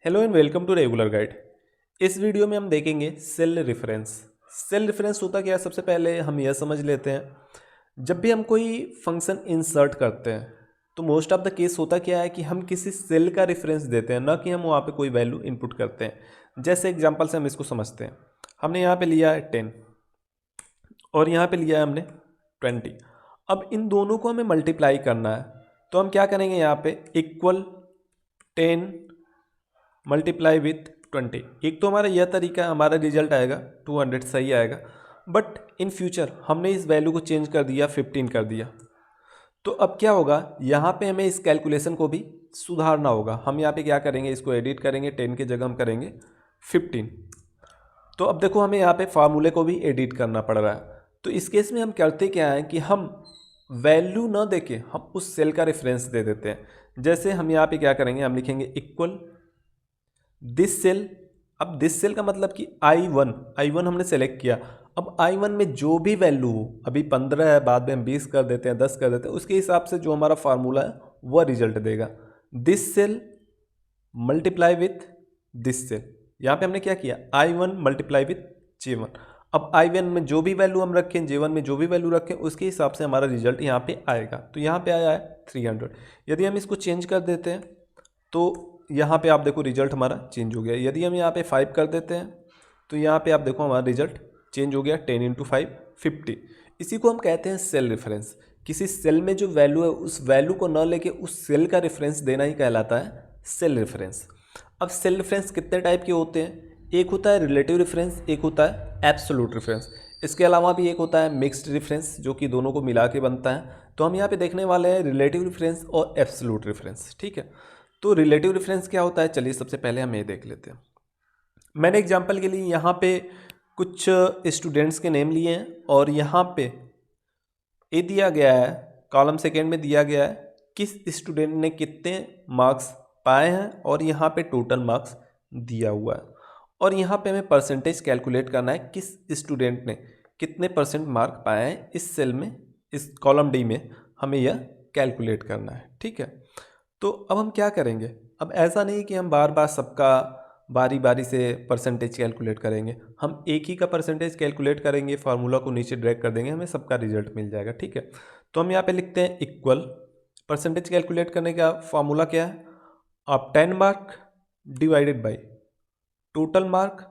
Hello and welcome to regular guide. इस video में हम देखेंगे सेल रेफरेंस। सेल रेफरेंस होता क्या है, सबसे पहले हम यह समझ लेते हैं। जब भी हम कोई फंक्शन इंसर्ट करते हैं तो मोस्ट ऑफ द केस होता क्या है कि हम किसी सेल का रेफरेंस देते हैं, ना कि हम वहाँ पे कोई वैल्यू इनपुट करते हैं। जैसे एग्जांपल से हम इसको समझते हैं। हमने यहाँ पे लिया है 10 और यहाँ पे लिया है हमने 20। अब इन दोनों को हमें मल्टीप्लाई करना है, तो हम क्या करेंगे, यहाँ पे इक्वल 10 मल्टीप्लाई विथ 20। एक तो हमारा यह तरीका है, हमारा रिजल्ट आएगा 200 सही आएगा। बट इन फ्यूचर हमने इस वैल्यू को चेंज कर दिया, 15 कर दिया। तो अब क्या होगा, यहाँ पे हमें इस कैलकुलेशन को भी सुधारना होगा। हम यहाँ पे क्या करेंगे, इसको एडिट करेंगे, 10 के जगह हम करेंगे 15। तो अब देखो हमें यहाँ पे फार्मूले को भी एडिट करना पड़ रहा है। तो इस केस में हम करते क्या है कि हम वैल्यू ना देके हम उस सेल का रेफरेंस दे देते हैं। जैसे हम यहाँ पे क्या करेंगे, हम लिखेंगे इक्वल दिस सेल। अब दिस सेल का मतलब कि आई वन हमने सेलेक्ट किया। अब I1 में जो भी वैल्यू हो, अभी 15 है, बाद में हम 20 कर देते हैं, 10 कर देते हैं, उसके हिसाब से जो हमारा फार्मूला है वह रिजल्ट देगा। This cell multiply with this cell. यहाँ पे हमने क्या किया, I1 मल्टीप्लाई विथ J1। अब I1 में जो भी वैल्यू हम रखें, J1 में जो भी वैल्यू रखें, उसके हिसाब से हमारा रिजल्ट यहाँ पे आएगा। तो यहाँ पे आया है 300। यदि हम इसको चेंज कर देते हैं तो यहाँ पे आप देखो रिजल्ट हमारा चेंज हो गया। यदि हम यहाँ पे 5 कर देते हैं तो यहाँ पे आप देखो हमारा रिजल्ट चेंज हो गया। 10 इंटू 5 50। इसी को हम कहते हैं सेल रेफरेंस। किसी सेल में जो वैल्यू है उस वैल्यू को न लेके उस सेल का रेफरेंस देना ही कहलाता है सेल रेफरेंस। अब सेल रेफरेंस कितने टाइप के होते हैं, एक होता है रिलेटिव रेफरेंस, एक होता है एब्सोल्यूट रेफरेंस। इसके अलावा भी एक होता है मिक्स्ड रेफरेंस, जो कि दोनों को मिला के बनता है। तो हम यहाँ पे देखने वाले हैं रिलेटिव रेफरेंस और एब्सोल्यूट रेफरेंस। ठीक है, तो रिलेटिव रेफरेंस क्या होता है, चलिए सबसे पहले हम ये देख लेते हैं। मैंने एग्जांपल के लिए यहाँ पे कुछ स्टूडेंट्स के नेम लिए हैं और यहाँ पे ये दिया गया है, कॉलम सेकेंड में दिया गया है किस स्टूडेंट ने कितने मार्क्स पाए हैं और यहाँ पे टोटल मार्क्स दिया हुआ है। और यहाँ पे हमें परसेंटेज कैलकुलेट करना है, किस स्टूडेंट ने कितने परसेंट मार्क पाए हैं इस सेल में, इस कॉलम डी में हमें यह कैलकुलेट करना है। ठीक है, तो अब हम क्या करेंगे, अब ऐसा नहीं कि हम बार बार सबका बारी बारी से परसेंटेज कैलकुलेट करेंगे। हम एक ही का परसेंटेज कैलकुलेट करेंगे, फार्मूला को नीचे ड्रैग कर देंगे, हमें सबका रिजल्ट मिल जाएगा। ठीक है, तो हम यहाँ पे लिखते हैं इक्वल परसेंटेज कैलकुलेट करने का फार्मूला क्या है, आप 10 mark divided by total mark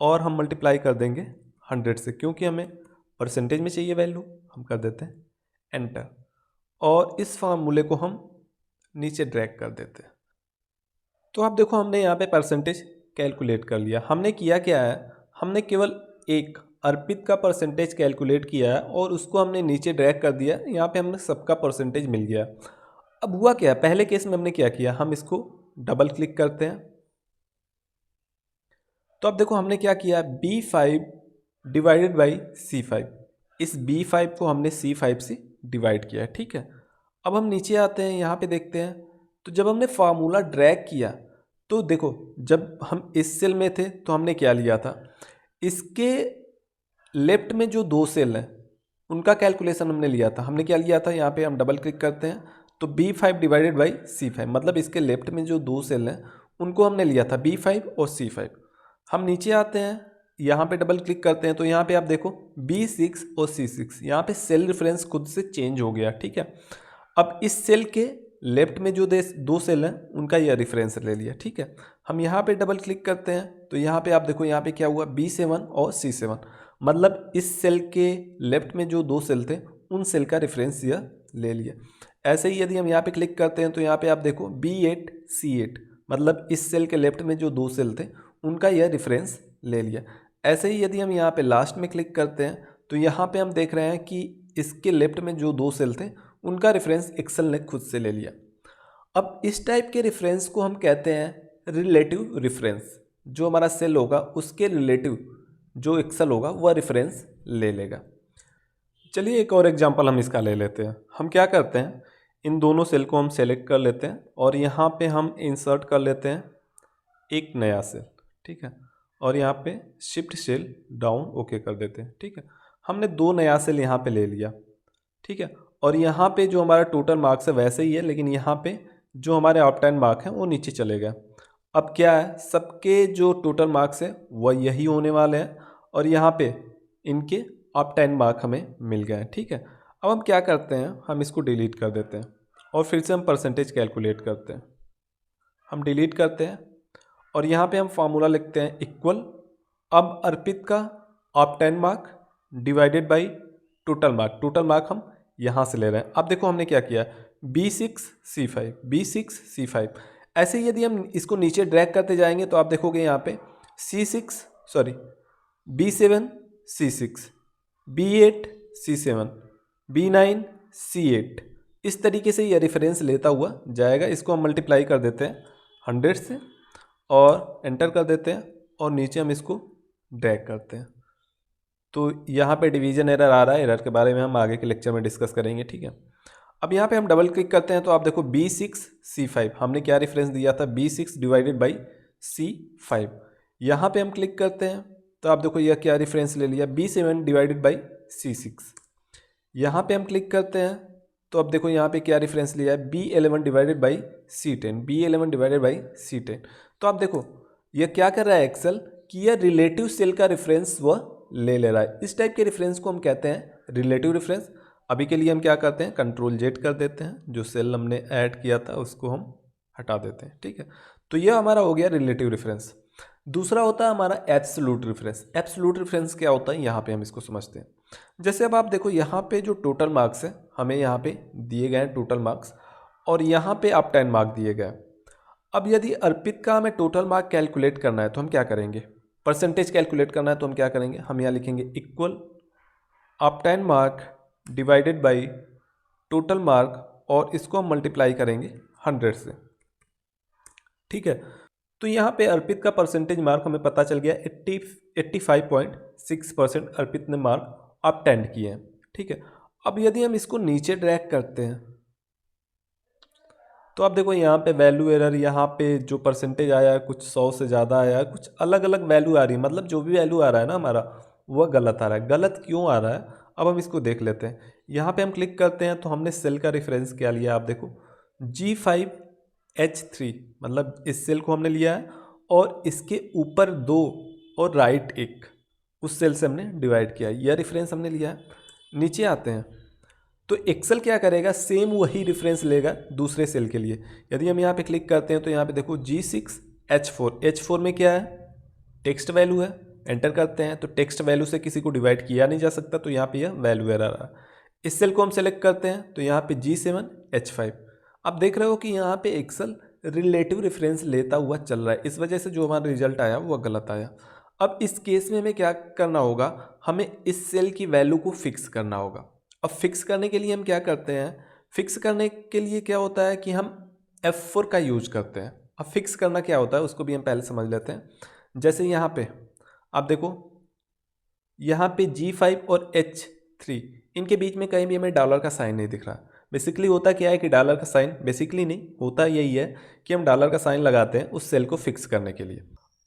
और हम मल्टीप्लाई कर देंगे 100 से, क्योंकि हमें परसेंटेज में चाहिए वैल्यू। हम कर देते हैं एंटर और इस फार्मूले को हम नीचे ड्रैग कर देते हैं। तो आप देखो हमने यहाँ पे परसेंटेज कैलकुलेट कर लिया। हमने किया क्या है, हमने केवल एक अर्पित का परसेंटेज कैलकुलेट किया है और उसको हमने नीचे ड्रैग कर दिया। यहाँ पे हमने सबका परसेंटेज मिल गया। अब हुआ क्या, पहले केस में हमने क्या किया, हम इसको डबल क्लिक करते हैं। तो अब देखो हमने क्या किया, B5 डिवाइडेड बाई C5। इस B5 को हमने C5 से डिवाइड किया है। ठीक है, अब हम नीचे आते हैं, यहाँ पे देखते हैं। तो जब हमने फार्मूला ड्रैग किया तो देखो, जब हम इस सेल में थे तो हमने क्या लिया था, इसके लेफ्ट में जो दो सेल हैं उनका कैलकुलेशन हमने लिया था। हमने क्या लिया था, यहाँ पे हम डबल क्लिक करते हैं तो B5 डिवाइडेड बाई C5, मतलब इसके लेफ्ट में जो दो सेल हैं उनको हमने लिया था B5 और C5। हम नीचे आते हैं, यहाँ पे डबल क्लिक करते हैं तो यहाँ पे आप देखो B6 और C6, यहाँ पे सेल रेफरेंस खुद से चेंज हो गया। ठीक है, अब इस सेल के लेफ्ट में जो दो सेल हैं उनका यह रेफरेंस ले लिया। ठीक है, हम यहाँ पे डबल क्लिक करते हैं तो यहाँ पे आप देखो, यहाँ पे क्या हुआ, B7 और C7, मतलब इस सेल के लेफ्ट में जो दो सेल थे उन सेल का रेफरेंस यह ले लिया। ऐसे ही यदि हम यहाँ पे क्लिक करते हैं तो यहाँ पे आप देखो B8 C8, मतलब इस सेल के लेफ्ट में जो दो सेल थे उनका यह रेफरेंस ले लिया। ऐसे ही यदि हम यहाँ पे लास्ट में क्लिक करते हैं तो यहाँ पे हम देख रहे हैं कि इसके लेफ्ट में जो दो सेल थे उनका रेफरेंस एक्सेल ने खुद से ले लिया। अब इस टाइप के रेफरेंस को हम कहते हैं रिलेटिव रेफरेंस। जो हमारा सेल होगा उसके रिलेटिव जो एक्सेल होगा वह रेफरेंस ले लेगा। चलिए एक और एग्जांपल हम इसका ले लेते हैं। हम क्या करते हैं, इन दोनों सेल को हम सेलेक्ट कर लेते हैं और यहाँ पे हम इंसर्ट कर लेते हैं एक नया सेल। ठीक है, और यहाँ पे शिफ्ट सेल डाउन ओके कर देते हैं। ठीक है, हमने दो नया सेल यहाँ पे ले लिया। ठीक है, और यहाँ पे जो हमारा टोटल मार्क्स है वैसे ही है, लेकिन यहाँ पे जो हमारे ऑप्टाइन मार्क हैं वो नीचे चले गए। अब क्या है, सबके जो टोटल मार्क्स है वह यही होने वाले हैं और यहाँ पे इनके अब 10 मार्क हमें मिल गए हैं। ठीक है, अब हम क्या करते हैं, हम इसको डिलीट कर देते हैं और फिर से हम परसेंटेज कैलकुलेट करते हैं। हम डिलीट करते हैं और यहाँ पे हम फार्मूला लिखते हैं इक्वल, अब अर्पित का अब 10 mark divided by total mark. Total mark हम यहाँ से ले रहे हैं। अब देखो हमने क्या किया, B6C5 B6C5, ऐसे ही यदि हम इसको नीचे ड्रैग करते जाएंगे तो आप देखोगे यहाँ पे B7C6 B8C7 B9C8, इस तरीके से यह रेफरेंस लेता हुआ जाएगा। इसको हम मल्टीप्लाई कर देते हैं 100 से और एंटर कर देते हैं और नीचे हम इसको ड्रैग करते हैं। तो यहाँ पे डिवीजन एरर आ रहा है, एरर के बारे में हम आगे के लेक्चर में डिस्कस करेंगे। ठीक है, अब यहाँ पे हम डबल क्लिक करते हैं तो आप देखो B6C5 हमने क्या रेफरेंस दिया था, B6 डिवाइडेड बाई C5। यहाँ पे हम क्लिक करते हैं तो आप देखो यह क्या रेफरेंस ले लिया, B7 डिवाइडेड बाई C6। यहाँ पे हम क्लिक करते हैं तो अब देखो यहाँ पे क्या रेफरेंस लिया है, B11 divided by C10 B11 divided by C10। तो आप देखो यह क्या कर रहा है एक्सेल कि यह रिलेटिव सेल का रेफरेंस वह ले रहा है। इस टाइप के रेफरेंस को हम कहते हैं रिलेटिव रेफरेंस। अभी के लिए हम क्या करते हैं, Ctrl Z कर देते हैं, जो सेल हमने ऐड किया था उसको हम हटा देते हैं। ठीक है, तो यह हमारा हो गया रिलेटिव रेफरेंस। दूसरा होता है हमारा एब्सोल्यूट रेफरेंस। एब्सोल्यूट रेफरेंस क्या होता है, यहाँ पे हम इसको समझते हैं। जैसे अब आप देखो यहाँ पे जो टोटल मार्क्स है हमें यहाँ पे दिए गए हैं टोटल मार्क्स और यहाँ पे आप 10 मार्क दिए गए। अब यदि अर्पित का हमें टोटल मार्क कैलकुलेट करना है तो हम क्या करेंगे, परसेंटेज कैलकुलेट करना है तो हम क्या करेंगे, हम यहाँ लिखेंगे इक्वल आप 10 mark divided by total mark और इसको हम मल्टीप्लाई करेंगे 100 से। ठीक है, तो यहाँ पे अर्पित का परसेंटेज मार्क हमें पता चल गया 85.6% अर्पित ने मार्क आप 10 किए हैं। ठीक है, अब यदि हम इसको नीचे ड्रैग करते हैं तो आप देखो यहाँ पे वैल्यू एरर, यहाँ पे जो परसेंटेज आया है कुछ 100 से ज़्यादा आया है, कुछ अलग अलग वैल्यू आ रही है, मतलब जो भी वैल्यू आ रहा है ना हमारा वह गलत आ रहा है। गलत क्यों आ रहा है, अब हम इसको देख लेते हैं। यहाँ पे हम क्लिक करते हैं तो हमने सेल का रेफरेंस क्या लिया, आप देखो G5H3, मतलब इस सेल को हमने लिया है और इसके ऊपर 2 और राइट 1, उस सेल से हमने डिवाइड किया, यह रेफरेंस हमने लिया है। नीचे आते हैं तो एक्सेल क्या करेगा, सेम वही रेफरेंस लेगा दूसरे सेल के लिए। यदि हम यहाँ पे क्लिक करते हैं तो यहाँ पे देखो G6H4, H4 में क्या है, टेक्स्ट वैल्यू है, एंटर करते हैं तो टेक्स्ट वैल्यू से किसी को डिवाइड किया नहीं जा सकता, तो यहाँ पे यह वैल्यू एरर आ रहा है। इस सेल को हम सेलेक्ट करते हैं तो यहाँ पे G7H5। अब देख रहे हो कि यहाँ पे एक्सेल रिलेटिव रेफरेंस लेता हुआ चल रहा है, इस वजह से जो हमारा रिजल्ट आया वह गलत आया। अब इस केस में हमें क्या करना होगा, हमें इस सेल की वैल्यू को फिक्स करना होगा। अब फिक्स करने के लिए हम क्या करते हैं, फिक्स करने के लिए क्या होता है कि हम F4 का यूज करते हैं। अब फिक्स करना क्या होता है उसको भी हम पहले समझ लेते हैं। जैसे यहाँ पे आप देखो, यहाँ पे G5 और H3 इनके बीच में कहीं भी हमें डॉलर का साइन नहीं दिख रहा। बेसिकली होता क्या है कि डॉलर का साइन, बेसिकली नहीं होता यही है कि हम डॉलर का साइन लगाते हैं उस सेल को फिक्स करने के लिए।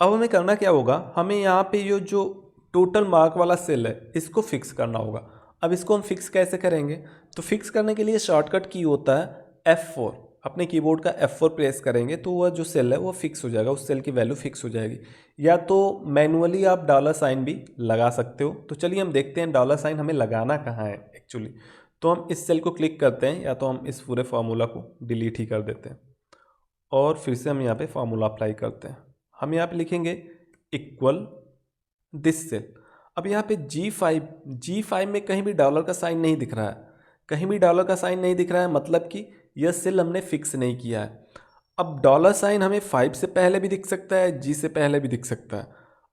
अब हमें करना क्या होगा, हमें यहाँ पे ये जो टोटल मार्क वाला सेल है इसको फिक्स करना होगा। अब इसको हम फिक्स कैसे करेंगे, तो फिक्स करने के लिए शॉर्टकट की होता है F4। अपने कीबोर्ड का F4 प्रेस करेंगे तो वह जो सेल है वो फिक्स हो जाएगा, उस सेल की वैल्यू फिक्स हो जाएगी। या तो मैनुअली आप डॉलर साइन भी लगा सकते हो। तो चलिए हम देखते हैं डॉलर साइन हमें लगाना कहाँ है एक्चुअली। तो हम इस सेल को क्लिक करते हैं या तो हम इस पूरे फार्मूला को डिलीट ही कर देते हैं और फिर से हम यहाँ पे फार्मूला अप्लाई करते हैं। हम यहाँ पे लिखेंगे इक्वल दिस सेल। अब यहाँ पे G5 में कहीं भी डॉलर का साइन नहीं दिख रहा है, कहीं भी डॉलर का साइन नहीं दिख रहा है, मतलब कि यह सेल हमने फिक्स नहीं किया है। अब डॉलर साइन हमें 5 से पहले भी दिख सकता है, G से पहले भी दिख सकता है।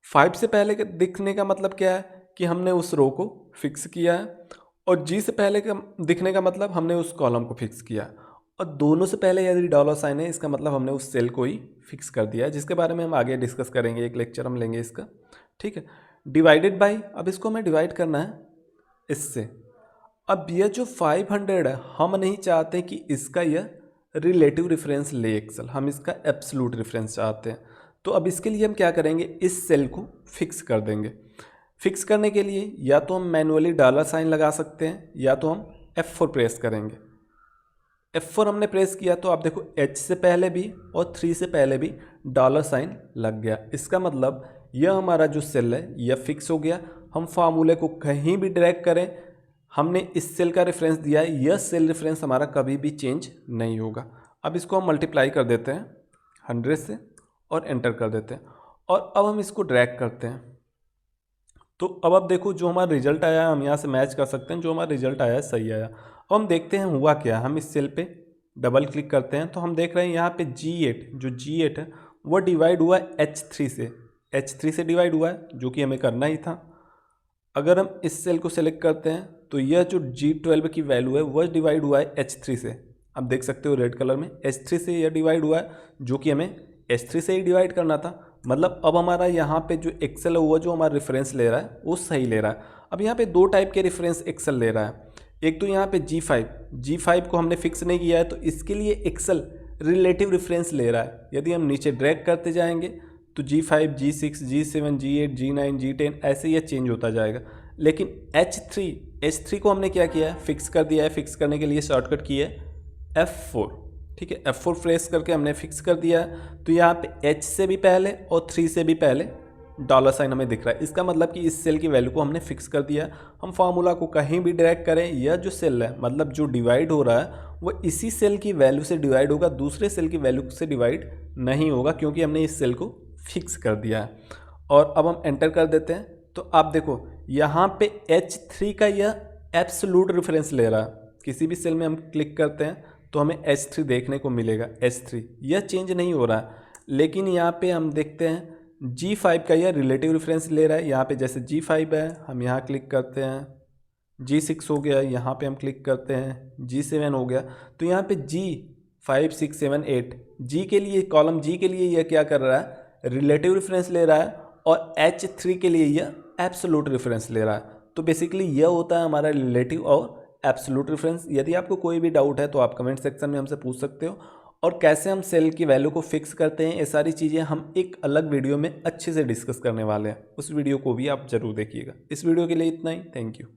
5 से पहले दिखने का मतलब क्या है कि हमने उस रो को फिक्स किया है और G से पहले का दिखने का मतलब हमने उस कॉलम को फिक्स किया, और दोनों से पहले यदि डॉलर साइन है इसका मतलब हमने उस सेल को ही फिक्स कर दिया है, जिसके बारे में हम आगे डिस्कस करेंगे, एक लेक्चर हम लेंगे इसका। ठीक है, डिवाइडेड बाई, अब इसको हमें डिवाइड करना है इससे। अब यह जो 500 है हम नहीं चाहते कि इसका यह रिलेटिव रेफरेंस ले एक्सेल, हम इसका एब्सोल्यूट रेफरेंस चाहते हैं। तो अब इसके लिए हम क्या करेंगे, इस सेल को फिक्स कर देंगे। फिक्स करने के लिए या तो हम मैनुअली डॉलर साइन लगा सकते हैं या तो हम F4 प्रेस करेंगे। F4 हमने प्रेस किया तो आप देखो H से पहले भी और 3 से पहले भी डॉलर साइन लग गया। इसका मतलब यह हमारा जो सेल है यह फिक्स हो गया। हम फार्मूले को कहीं भी ड्रैग करें, हमने इस सेल का रेफरेंस दिया है, यह सेल रेफरेंस हमारा कभी भी चेंज नहीं होगा। अब इसको हम मल्टीप्लाई कर देते हैं 100 से और एंटर कर देते हैं और अब हम इसको ड्रैग करते हैं। तो अब आप देखो जो हमारा रिजल्ट आया हम यहाँ से मैच कर सकते हैं, जो हमारा रिजल्ट आया है सही आया। अब हम देखते हैं हुआ क्या। हम इस सेल पे डबल क्लिक करते हैं तो हम देख रहे हैं यहाँ पे G8, जो G8 है वो डिवाइड हुआ है H3 से, H3 से डिवाइड हुआ है, जो कि हमें करना ही था। अगर हम इस सेल को सेलेक्ट करते हैं तो यह जो G12 की वैल्यू है वह डिवाइड हुआ है H3 से। आप देख सकते हो रेड कलर में H3 से यह डिवाइड हुआ है, जो कि हमें H3 से ही डिवाइड करना था। मतलब अब हमारा यहाँ पे जो एक्सेल है वो जो हमारा रेफरेंस ले रहा है वो सही ले रहा है। अब यहाँ पे दो टाइप के रेफरेंस एक्सेल ले रहा है। एक तो यहाँ पे G5 को हमने फिक्स नहीं किया है तो इसके लिए एक्सेल रिलेटिव रेफरेंस ले रहा है। यदि हम नीचे ड्रैग करते जाएंगे तो G5, G6, G7, G8, G9, G10 ऐसे ये चेंज होता जाएगा। लेकिन H3 को हमने क्या किया है, फिक्स कर दिया है। फिक्स करने के लिए शॉर्टकट की है F4, ठीक है। F4 प्रेस करके हमने फिक्स कर दिया है। तो यहाँ पे H से भी पहले और 3 से भी पहले डॉलर साइन हमें दिख रहा है। इसका मतलब कि इस सेल की वैल्यू को हमने फिक्स कर दिया। हम फार्मूला को कहीं भी ड्रैग करें, यह जो सेल है मतलब जो डिवाइड हो रहा है वो इसी सेल की वैल्यू से डिवाइड होगा, दूसरे सेल की वैल्यू से डिवाइड नहीं होगा, क्योंकि हमने इस सेल को फिक्स कर दिया है। और अब हम एंटर कर देते हैं तो आप देखो यहाँ पे H3 का यह एब्सोल्यूट रेफरेंस ले रहा है। किसी भी सेल में हम क्लिक करते हैं तो हमें H3 देखने को मिलेगा। H3 यह चेंज नहीं हो रहा है। लेकिन यहाँ पे हम देखते हैं G5 का यह रिलेटिव रेफरेंस ले रहा है। यहाँ पे जैसे G5 है, हम यहाँ क्लिक करते हैं, G6 हो गया, यहाँ पे हम क्लिक करते हैं, G7 हो गया। तो यहाँ पे G5, 6, 7, 8 G के लिए, कॉलम G के लिए यह क्या कर रहा है, रिलेटिव रेफरेंस ले रहा है और H3 के लिए यह एब्सोल्यूट रेफरेंस ले रहा है। तो बेसिकली यह होता है हमारा रिलेटिव और एब्सोल्यूट रेफरेंस। यदि आपको कोई भी डाउट है तो आप कमेंट सेक्शन में हमसे पूछ सकते हो। और कैसे हम सेल की वैल्यू को फिक्स करते हैं, ये सारी चीज़ें हम एक अलग वीडियो में अच्छे से डिस्कस करने वाले हैं। उस वीडियो को भी आप जरूर देखिएगा। इस वीडियो के लिए इतना ही। Thank you.